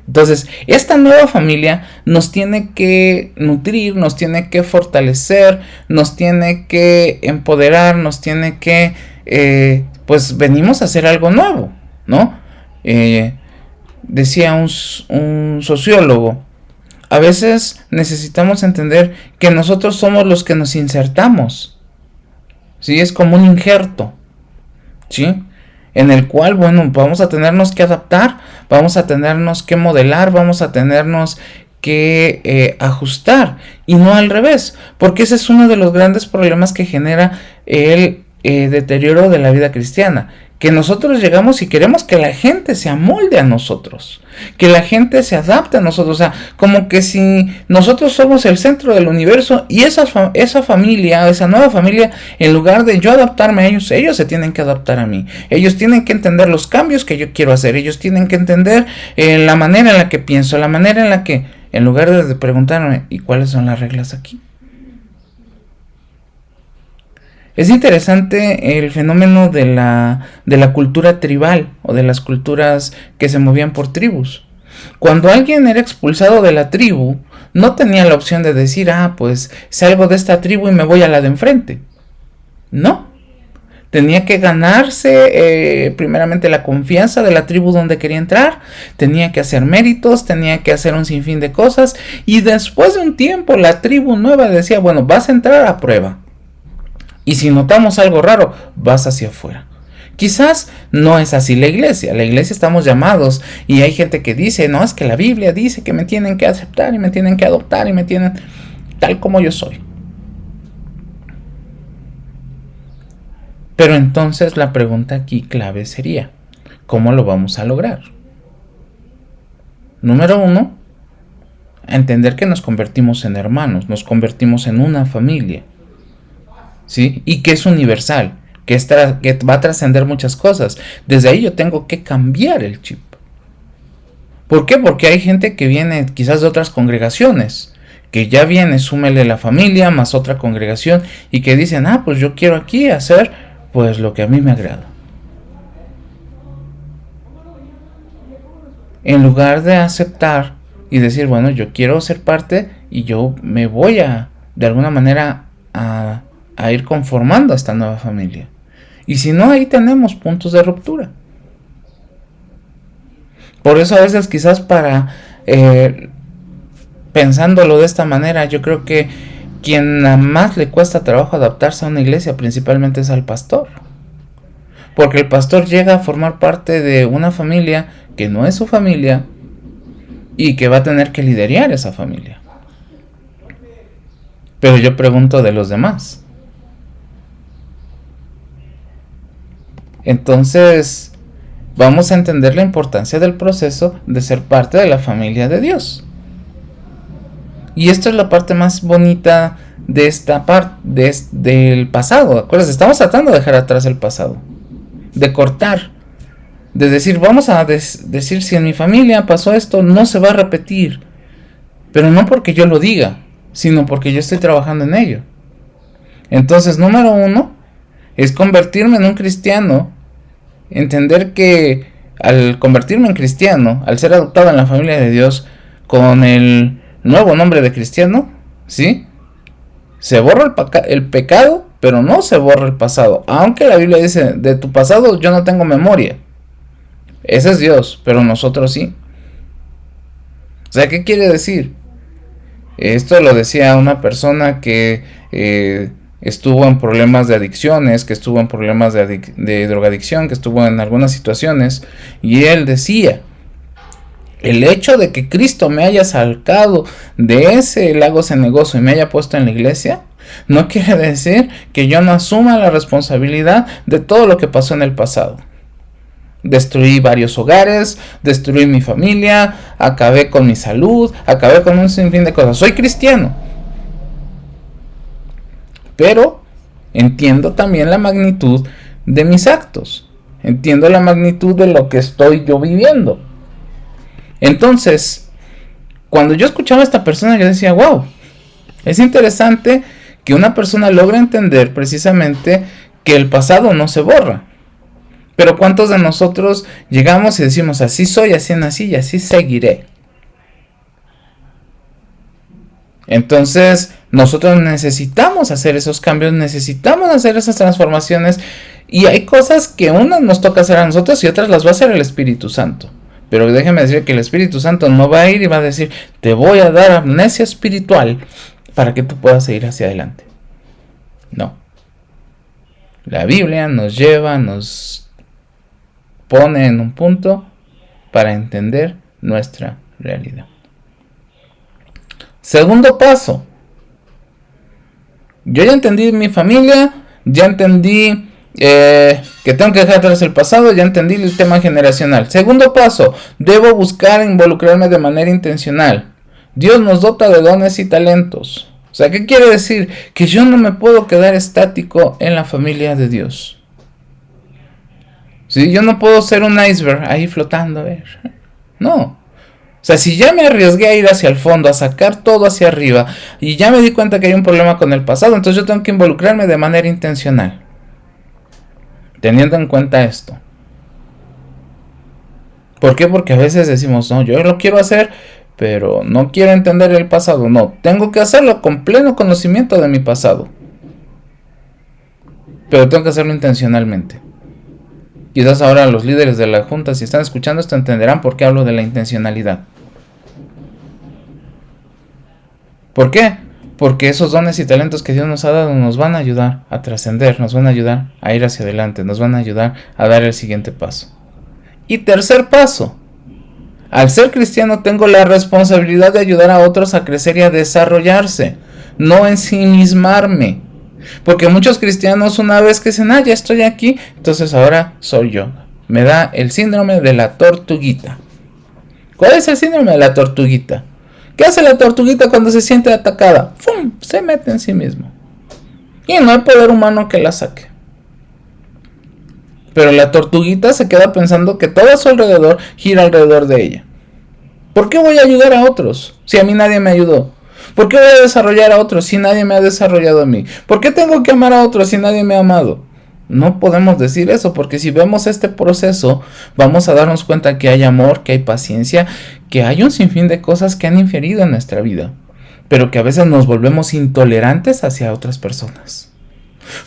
Entonces, esta nueva familia nos tiene que nutrir, nos tiene que fortalecer, nos tiene que empoderar, nos tiene que, pues venimos a hacer algo nuevo, ¿no? Decía un sociólogo, a veces necesitamos entender que nosotros somos los que nos insertamos, ¿sí? Es como un injerto, ¿sí? En el cual, bueno, vamos a tenernos que adaptar, vamos a tenernos que modelar, vamos a tenernos que ajustar, y no al revés, porque ese es uno de los grandes problemas que genera el deterioro de la vida cristiana, que nosotros llegamos y queremos que la gente se amolde a nosotros, que la gente se adapte a nosotros, o sea, como que si nosotros somos el centro del universo y esa familia, esa nueva familia, en lugar de yo adaptarme a ellos, ellos se tienen que adaptar a mí, ellos tienen que entender los cambios que yo quiero hacer, ellos tienen que entender la manera en la que pienso, la manera en la que, en lugar de preguntarme, ¿y cuáles son las reglas aquí? Es interesante el fenómeno de la cultura tribal o de las culturas que se movían por tribus. Cuando alguien era expulsado de la tribu, no tenía la opción de decir, pues salgo de esta tribu y me voy a la de enfrente. No. Tenía que ganarse primeramente la confianza de la tribu donde quería entrar, tenía que hacer méritos, tenía que hacer un sinfín de cosas, y después de un tiempo la tribu nueva decía, bueno, vas a entrar a prueba. Y si notamos algo raro, vas hacia afuera. Quizás no es así la iglesia estamos llamados, y hay gente que dice, no, es que la Biblia dice que me tienen que aceptar y me tienen que adoptar y me tienen tal como yo soy. Pero entonces la pregunta aquí clave sería, ¿cómo lo vamos a lograr? Número 1, entender que nos convertimos en hermanos, nos convertimos en una familia, ¿sí? Y que es universal, que va a trascender muchas cosas. Desde ahí yo tengo que cambiar el chip. ¿Por qué? Porque hay gente que viene quizás de otras congregaciones, que ya viene, súmele la familia más otra congregación, y que dicen, pues yo quiero aquí hacer pues lo que a mí me agrada. En lugar de aceptar y decir, bueno, yo quiero ser parte y yo me voy de alguna manera a ir conformando a esta nueva familia. Y si no, ahí tenemos puntos de ruptura. Por eso a veces quizás pensándolo de esta manera, yo creo que quien a más le cuesta trabajo adaptarse a una iglesia principalmente es al pastor. Porque el pastor llega a formar parte de una familia que no es su familia y que va a tener que liderar esa familia. Pero yo pregunto de los demás. Entonces, vamos a entender la importancia del proceso de ser parte de la familia de Dios. Y esto es la parte más bonita de esta parte del pasado. Acuérdense, estamos tratando de dejar atrás el pasado, de cortar, de decir, vamos a decir, si en mi familia pasó esto, no se va a repetir. Pero no porque yo lo diga, sino porque yo estoy trabajando en ello. Entonces, número 1 es convertirme en un cristiano. Entender que al convertirme en cristiano, al ser adoptado en la familia de Dios con el nuevo nombre de cristiano, ¿sí? Se borra el pecado, pero no se borra el pasado. Aunque la Biblia dice, de tu pasado yo no tengo memoria. Ese es Dios, pero nosotros sí. O sea, ¿qué quiere decir? Esto lo decía una persona que estuvo en problemas de adicciones, que estuvo en problemas de drogadicción, que estuvo en algunas situaciones, y él decía, el hecho de que Cristo me haya sacado de ese lago cenagoso y me haya puesto en la iglesia, no quiere decir que yo no asuma la responsabilidad de todo lo que pasó en el pasado. Destruí varios hogares, destruí mi familia, acabé con mi salud, acabé con un sinfín de cosas. Soy cristiano, pero entiendo también la magnitud de mis actos. Entiendo la magnitud de lo que estoy yo viviendo. Entonces, cuando yo escuchaba a esta persona, yo decía, wow, Es interesante que una persona logre entender precisamente que el pasado no se borra. Pero ¿cuántos de nosotros llegamos y decimos, así soy, así nací y así seguiré? Entonces, nosotros necesitamos hacer esos cambios, necesitamos hacer esas transformaciones, y hay cosas que unas nos toca hacer a nosotros y otras las va a hacer el Espíritu Santo. Pero déjeme decir que el Espíritu Santo no va a ir y va a decir, te voy a dar amnesia espiritual para que tú puedas seguir hacia adelante. No. La Biblia nos lleva, nos pone en un punto para entender nuestra realidad. Segundo paso. Yo ya entendí mi familia, ya entendí que tengo que dejar atrás el pasado, ya entendí el tema generacional. Segundo paso, debo buscar involucrarme de manera intencional. Dios nos dota de dones y talentos. O sea, ¿qué quiere decir? Que yo no me puedo quedar estático en la familia de Dios. ¿Sí? Yo no puedo ser un iceberg ahí flotando. No. O sea, si ya me arriesgué a ir hacia el fondo, a sacar todo hacia arriba, y ya me di cuenta que hay un problema con el pasado, entonces yo tengo que involucrarme de manera intencional. Teniendo en cuenta esto. ¿Por qué? Porque a veces decimos, no, yo lo quiero hacer, pero no quiero entender el pasado. No, tengo que hacerlo con pleno conocimiento de mi pasado. Pero tengo que hacerlo intencionalmente. Quizás ahora los líderes de la junta, si están escuchando esto, entenderán por qué hablo de la intencionalidad. ¿Por qué? Porque esos dones y talentos que Dios nos ha dado nos van a ayudar a trascender, nos van a ayudar a ir hacia adelante, nos van a ayudar a dar el siguiente paso. Y tercer paso, al ser cristiano tengo la responsabilidad de ayudar a otros a crecer y a desarrollarse, no ensimismarme. Porque muchos cristianos una vez que dicen, ya estoy aquí, entonces ahora soy yo. Me da el síndrome de la tortuguita. ¿Cuál es el síndrome de la tortuguita? ¿Qué hace la tortuguita cuando se siente atacada? ¡Fum! Se mete en sí mismo. Y no hay poder humano que la saque. Pero la tortuguita se queda pensando que todo a su alrededor gira alrededor de ella. ¿Por qué voy a ayudar a otros si a mí nadie me ayudó? ¿Por qué voy a desarrollar a otros si nadie me ha desarrollado a mí? ¿Por qué tengo que amar a otros si nadie me ha amado? No podemos decir eso, porque si vemos este proceso, vamos a darnos cuenta que hay amor, que hay paciencia, que hay un sinfín de cosas que han inferido en nuestra vida, pero que a veces nos volvemos intolerantes hacia otras personas.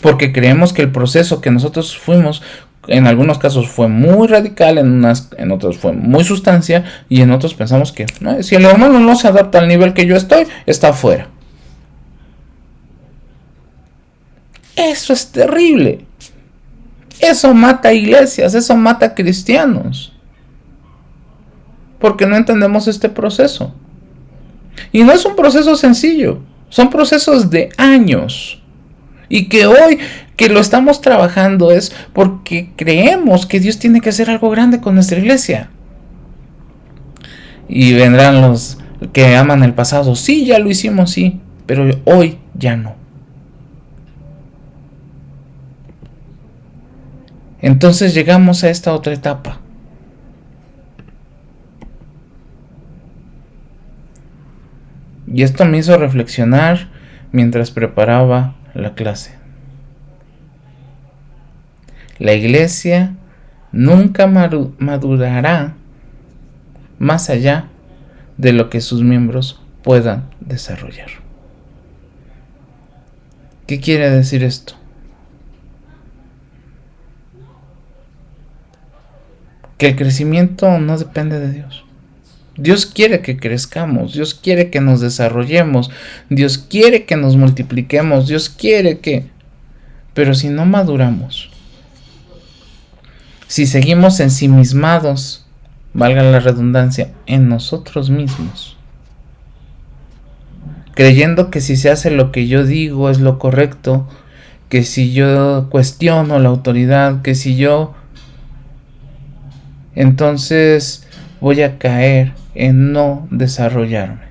Porque creemos que el proceso que nosotros fuimos, en algunos casos fue muy radical, en otros fue muy sustancia, y en otros pensamos que si el hermano no se adapta al nivel que yo estoy, está afuera. Eso es terrible. Eso mata iglesias, eso mata cristianos. Porque no entendemos este proceso. Y no es un proceso sencillo, son procesos de años. Y que hoy que lo estamos trabajando es porque creemos que Dios tiene que hacer algo grande con nuestra iglesia. Y vendrán los que aman el pasado. Sí, ya lo hicimos, sí, pero hoy ya no. Entonces llegamos a esta otra etapa. Y esto me hizo reflexionar mientras preparaba la clase. La iglesia nunca madurará más allá de lo que sus miembros puedan desarrollar. ¿Qué quiere decir esto? Que el crecimiento no depende de Dios. Dios quiere que crezcamos, Dios quiere que nos desarrollemos, Dios quiere que nos multipliquemos, Dios quiere que... Pero si no maduramos, si seguimos ensimismados, valga la redundancia, en nosotros mismos, creyendo que si se hace lo que yo digo es lo correcto, que si yo cuestiono la autoridad, que si yo... entonces voy a caer en no desarrollarme.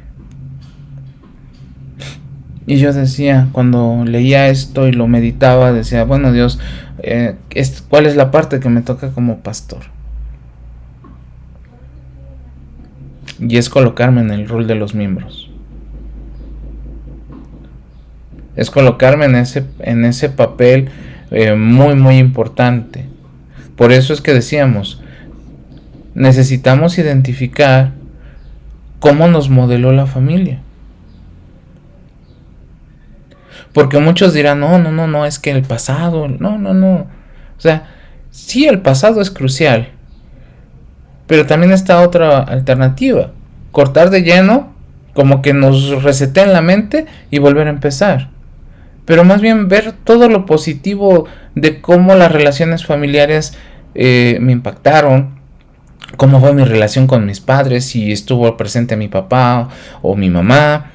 Y yo decía, cuando leía esto y lo meditaba, decía, bueno, Dios, ¿cuál es la parte que me toca como pastor? Y es colocarme en el rol de los miembros. es colocarme en ese papel muy muy importante. Por eso es que decíamos, necesitamos identificar cómo nos modeló la familia. Porque muchos dirán, no, es que el pasado, no. O sea, sí, el pasado es crucial, pero también está otra alternativa, cortar de lleno, como que nos reseteen la mente y volver a empezar. Pero más bien ver todo lo positivo de cómo las relaciones familiares me impactaron, cómo fue mi relación con mis padres, si estuvo presente mi papá o mi mamá,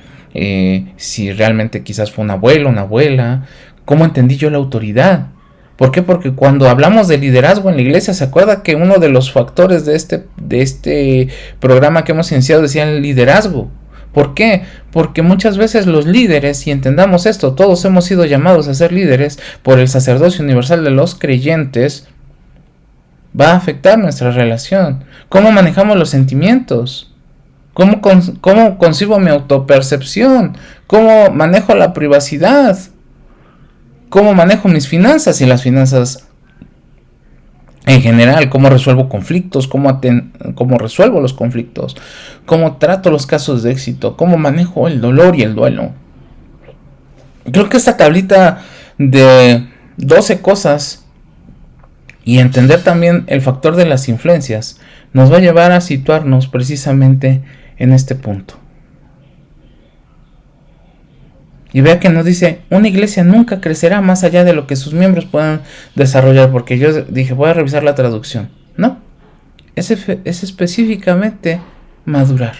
si realmente quizás fue un abuelo, una abuela, cómo entendí yo la autoridad. ¿Por qué? Porque cuando hablamos de liderazgo en la iglesia, ¿se acuerda que uno de los factores de este programa que hemos iniciado decía el liderazgo? ¿Por qué? Porque muchas veces los líderes, y entendamos esto, todos hemos sido llamados a ser líderes por el sacerdocio universal de los creyentes, va a afectar nuestra relación. ¿Cómo manejamos los sentimientos? ¿Cómo concibo mi autopercepción? ¿Cómo manejo la privacidad? ¿Cómo manejo mis finanzas y las finanzas en general? ¿Cómo resuelvo conflictos? ¿Cómo resuelvo los conflictos? ¿Cómo trato los casos de éxito? ¿Cómo manejo el dolor y el duelo? Creo que esta tablita de 12 cosas y entender también el factor de las influencias nos va a llevar a situarnos precisamente en este punto. Y vea que nos dice, una iglesia nunca crecerá más allá de lo que sus miembros puedan desarrollar, porque yo dije, voy a revisar la traducción. No, es específicamente madurar.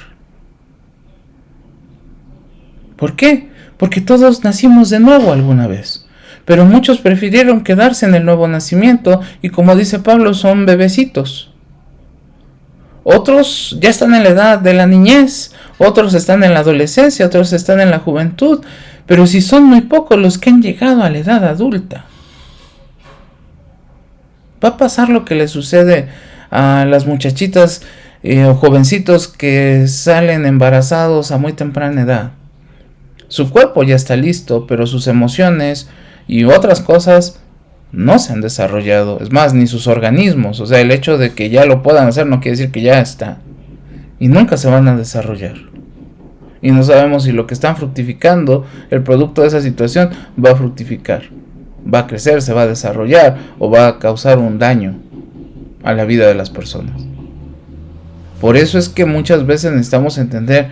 ¿Por qué? Porque todos nacimos de nuevo alguna vez, pero muchos prefirieron quedarse en el nuevo nacimiento y, como dice Pablo, son bebecitos. Otros ya están en la edad de la niñez, otros están en la adolescencia, otros están en la juventud, pero si son muy pocos los que han llegado a la edad adulta. Va a pasar lo que le sucede a las muchachitas o jovencitos que salen embarazados a muy temprana edad. Su cuerpo ya está listo, pero sus emociones y otras cosas no se han desarrollado. Es más, ni sus organismos. O sea, el hecho de que ya lo puedan hacer no quiere decir que ya está. Y nunca se van a desarrollar. Y no sabemos si lo que están fructificando, el producto de esa situación, va a fructificar. Va a crecer, se va a desarrollar o va a causar un daño a la vida de las personas. Por eso es que muchas veces necesitamos entender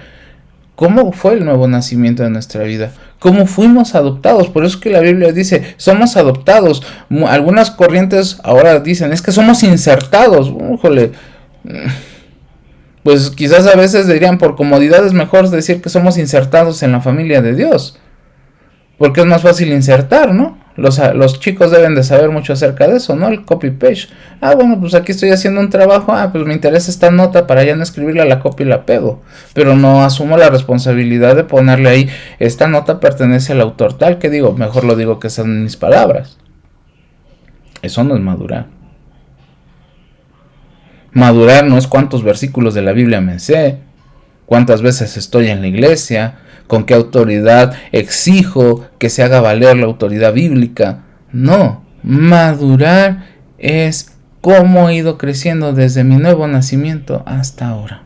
cómo fue el nuevo nacimiento de nuestra vida, cómo fuimos adoptados. Por eso es que la Biblia dice, somos adoptados. Algunas corrientes ahora dicen, es que somos insertados. Híjole, pues quizás a veces dirían, por comodidad es mejor decir que somos insertados en la familia de Dios, porque es más fácil insertar, ¿no? Los chicos deben de saber mucho acerca de eso, ¿no? El copy-paste. Bueno, pues aquí estoy haciendo un trabajo. Pues me interesa esta nota para ya no escribirla, la copio y la pego. Pero no asumo la responsabilidad de ponerle ahí, esta nota pertenece al autor tal, que digo, mejor lo digo que son mis palabras. Eso no es madurar. Madurar no es cuántos versículos de la Biblia me sé, cuántas veces estoy en la iglesia, con qué autoridad exijo que se haga valer la autoridad bíblica. No, madurar es cómo he ido creciendo desde mi nuevo nacimiento hasta ahora.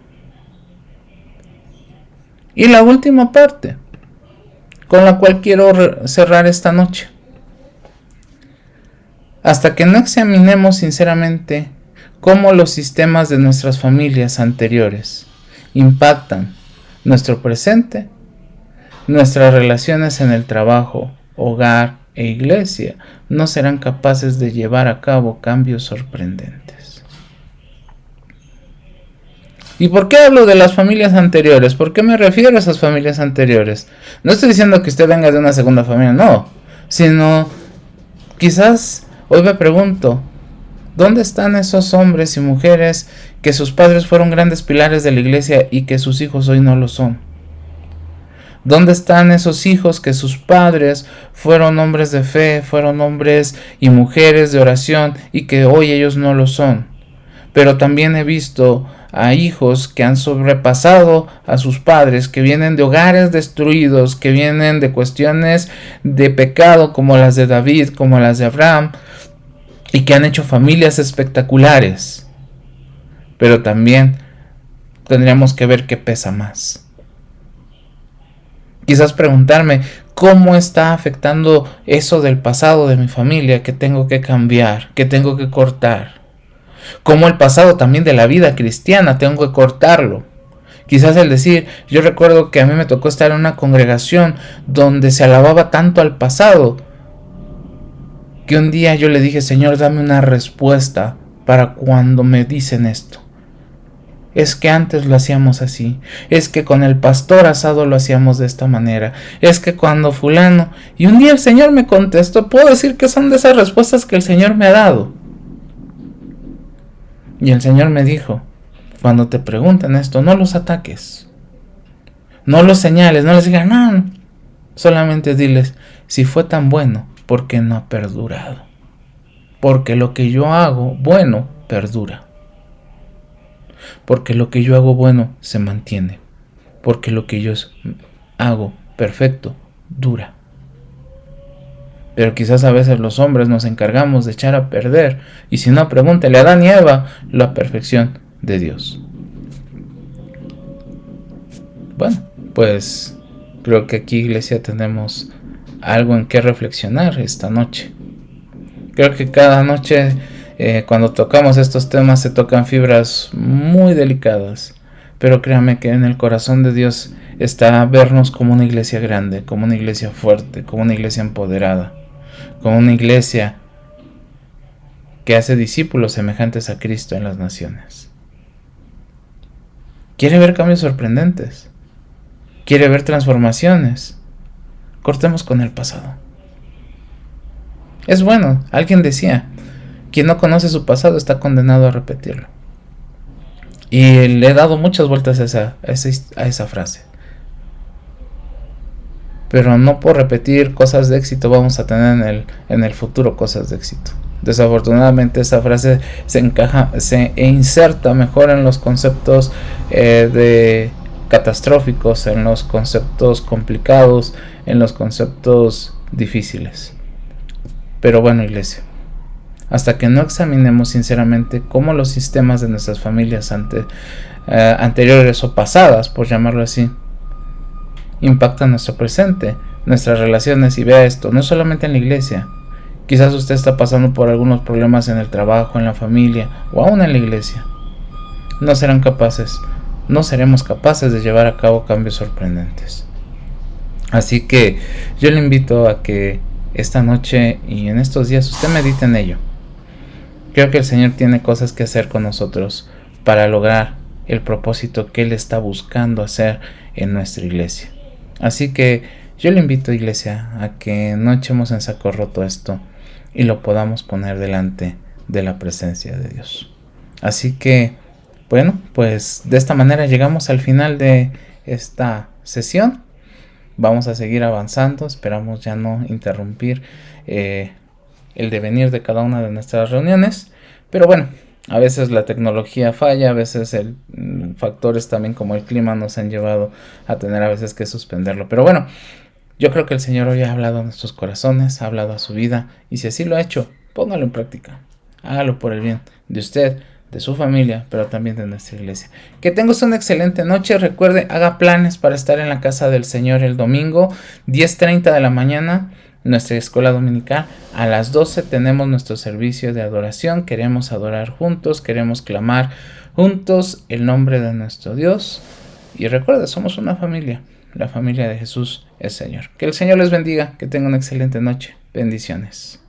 Y la última parte, con la cual quiero cerrar esta noche. Hasta que no examinemos sinceramente cómo los sistemas de nuestras familias anteriores impactan nuestro presente, nuestras relaciones en el trabajo, hogar e iglesia, no serán capaces de llevar a cabo cambios sorprendentes. ¿Y por qué hablo de las familias anteriores? ¿Por qué me refiero a esas familias anteriores? No estoy diciendo que usted venga de una segunda familia, no, sino quizás hoy me pregunto, ¿dónde están esos hombres y mujeres que sus padres fueron grandes pilares de la iglesia y que sus hijos hoy no lo son? ¿Dónde están esos hijos que sus padres fueron hombres de fe, fueron hombres y mujeres de oración y que hoy ellos no lo son? pero también he visto a hijos que han sobrepasado a sus padres, que vienen de hogares destruidos, que vienen de cuestiones de pecado como las de David, como las de Abraham, y que han hecho familias espectaculares. Pero también tendríamos que ver qué pesa más. Quizás preguntarme cómo está afectando eso del pasado de mi familia que tengo que cambiar, que tengo que cortar. Cómo el pasado también de la vida cristiana tengo que cortarlo. Quizás el decir, yo recuerdo que a mí me tocó estar en una congregación donde se alababa tanto al pasado, que un día yo le dije, Señor, dame una respuesta para cuando me dicen esto. Es que antes lo hacíamos así, es que con el pastor asado lo hacíamos de esta manera, es que cuando fulano, y un día el Señor me contestó, puedo decir que son de esas respuestas que el Señor me ha dado. Y el Señor me dijo, cuando te pregunten esto, no los ataques, no los señales, no les digas, no, solamente diles, si fue tan bueno, ¿por qué no ha perdurado? Porque lo que yo hago bueno, perdura. Porque lo que yo hago bueno, se mantiene. Porque lo que yo hago perfecto, dura. Pero quizás a veces los hombres nos encargamos de echar a perder, y si no, pregúntale a Adán y Eva, la perfección de Dios. Bueno, pues creo que aquí, iglesia, tenemos algo en que reflexionar esta noche. Creo que cada noche cuando tocamos estos temas se tocan fibras muy delicadas, pero créame que en el corazón de Dios está vernos como una iglesia grande, como una iglesia fuerte, como una iglesia empoderada, como una iglesia que hace discípulos semejantes a Cristo en las naciones. ¿Quiere ver cambios sorprendentes? ¿Quiere ver transformaciones? Cortemos con el pasado. Es bueno, alguien decía, quien no conoce su pasado está condenado a repetirlo. Y le he dado muchas vueltas a esa frase. Pero no por repetir cosas de éxito vamos a tener en el futuro cosas de éxito. Desafortunadamente esa frase se inserta mejor en los conceptos de catastróficos, en los conceptos complicados, en los conceptos difíciles. Pero bueno, iglesia, hasta que no examinemos sinceramente cómo los sistemas de nuestras familias anteriores o pasadas, por llamarlo así, impactan nuestro presente, nuestras relaciones, y vea esto, no solamente en la iglesia. Quizás usted está pasando por algunos problemas en el trabajo, en la familia o aún en la iglesia. No seremos capaces de llevar a cabo cambios sorprendentes. Así que yo le invito a que esta noche y en estos días usted medite en ello. Creo que el Señor tiene cosas que hacer con nosotros para lograr el propósito que Él está buscando hacer en nuestra iglesia. Así que yo le invito, iglesia, a que no echemos en saco roto esto y lo podamos poner delante de la presencia de Dios. Así que, bueno, pues de esta manera llegamos al final de esta sesión. Vamos a seguir avanzando, esperamos ya no interrumpir el devenir de cada una de nuestras reuniones, pero bueno, a veces la tecnología falla, a veces factores también como el clima nos han llevado a tener a veces que suspenderlo, pero bueno, yo creo que el Señor hoy ha hablado a nuestros corazones, ha hablado a su vida, y si así lo ha hecho, póngalo en práctica, hágalo por el bien de usted, de su familia, pero también de nuestra iglesia. Que tengas una excelente noche. Recuerde, haga planes para estar en la casa del Señor el domingo, 10:30 de la mañana, nuestra escuela dominical. A las 12 tenemos nuestro servicio de adoración. Queremos adorar juntos, queremos clamar juntos el nombre de nuestro Dios. Y recuerde, somos una familia. La familia de Jesús es Señor. Que el Señor les bendiga, que tengan una excelente noche. Bendiciones.